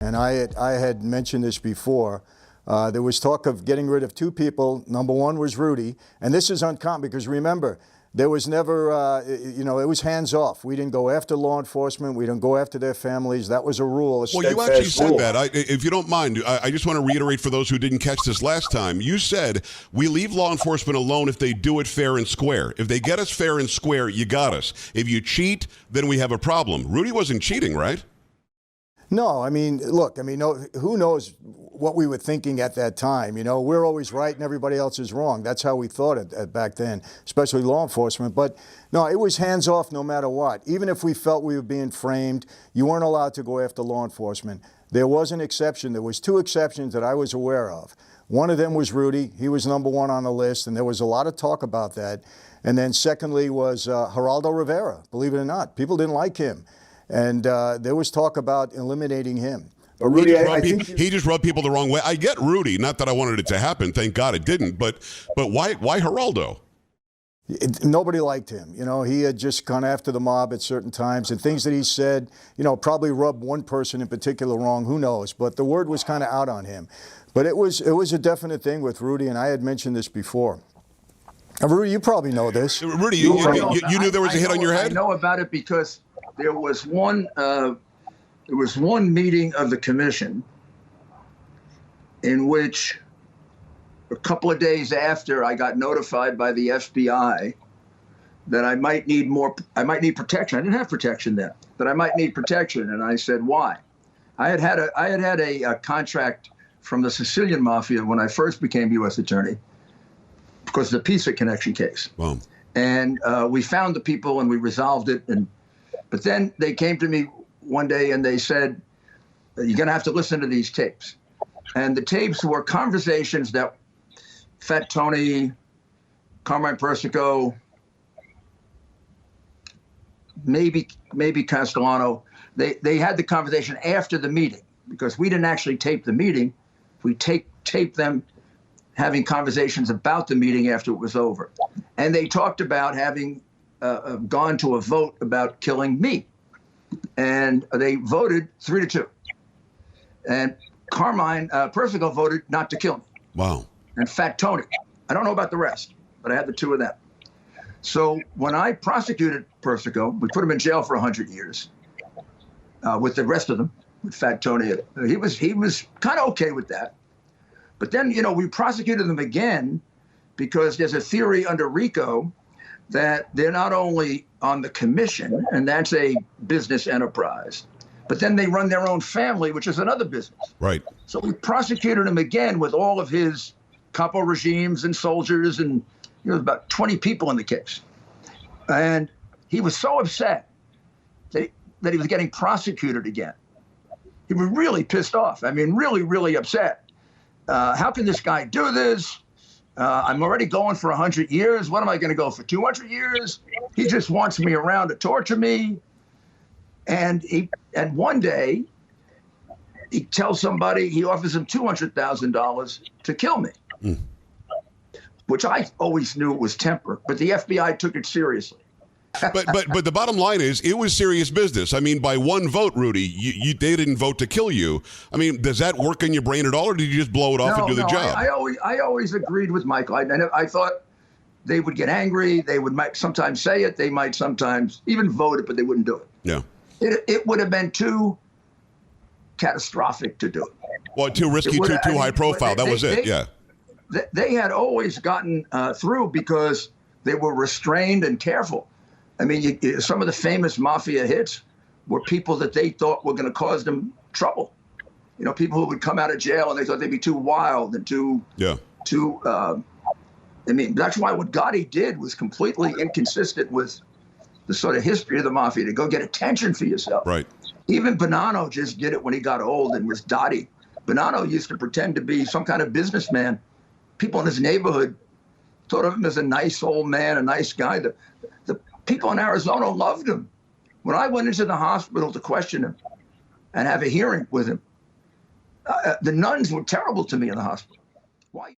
And I had mentioned this before. There was talk of getting rid of two people. Number one was Rudy. And this is uncommon because remember, there was never, it was hands off. We didn't go after law enforcement. We didn't go after their families. That was a rule. Well, you actually said that. If you don't mind, I just want to reiterate for those who didn't catch this last time. You said we leave law enforcement alone if they do it fair and square. If they get us fair and square, you got us. If you cheat, then we have a problem. Rudy wasn't cheating, right? No, I mean, look, who knows what we were thinking at that time? We're always right and everybody else is wrong. That's how we thought it back then, especially law enforcement. But no, it was hands off no matter what. Even if we felt we were being framed, you weren't allowed to go after law enforcement. There was an exception. There was two exceptions that I was aware of. One of them was Rudy. He was number one on the list, and there was a lot of talk about that. And then secondly was Geraldo Rivera, believe it or not. People didn't like him. And there was talk about eliminating him. But Rudy, he just rubbed people the wrong way. I get Rudy, not that I wanted it to happen. Thank God it didn't. But why Geraldo? Nobody liked him. He had just gone after the mob at certain times, and things that he said, probably rubbed one person in particular wrong. Who knows? But the word was kind of out on him. But it was a definite thing with Rudy, and I had mentioned this before. Rudy, you probably know this. Rudy, you knew there was a hit on your head? I know about it because there was one meeting of the commission in which a couple of days after I got notified by the FBI that I might need protection. I didn't have protection then, but I might need protection. And I said, why? I had had a contract from the Sicilian Mafia when I first became U.S. Attorney because of the Pisa connection case. Wow. And we found the people and we resolved it. But then they came to me one day and they said, you're going to have to listen to these tapes. And the tapes were conversations that Fat Tony, Carmine Persico, maybe Castellano, they had the conversation after the meeting because we didn't actually tape the meeting. We taped them having conversations about the meeting after it was over. And they talked about having gone to a vote about killing me. And they voted 3-2. And Carmine Persico voted not to kill me. Wow. And Fat Tony. I don't know about the rest, but I had the two of them. So when I prosecuted Persico, we put him in jail for 100 years with the rest of them, with Fat Tony. He was kind of okay with that. But then, we prosecuted them again because there's a theory under RICO that they're not only on the commission, and that's a business enterprise, but then they run their own family, which is another business. Right. So we prosecuted him again with all of his capo regimes and soldiers, and about 20 people in the case. And he was so upset that he was getting prosecuted again. He was really pissed off. Really, really upset. How can this guy do this? I'm already going for 100 years. What am I going to go for 200 years? He just wants me around to torture me. And one day he tells somebody, he offers him $200,000 to kill me, which I always knew it was temper, but the FBI took it seriously. But the bottom line is, it was serious business. By one vote, Rudy, they didn't vote to kill you. Does that work in your brain at all, or did you just blow it off and do the job? I always agreed with Michael. I thought they would get angry. They might sometimes say it. They might sometimes even vote it, but they wouldn't do it. Yeah. It would have been too catastrophic to do it. Well, too risky, too high profile. That was it. Yeah. They had always gotten through because they were restrained and careful. Some of the famous mafia hits were people that they thought were going to cause them trouble. People who would come out of jail and they thought they'd be too wild and too. That's why what Gotti did was completely inconsistent with the sort of history of the mafia, to go get attention for yourself. Right. Even Bonanno just did it when he got old and was dotty. Bonanno used to pretend to be some kind of businessman. People in his neighborhood thought of him as a nice old man, a nice guy. The people in Arizona loved him. When I went into the hospital to question him and have a hearing with him, the nuns were terrible to me in the hospital. Why?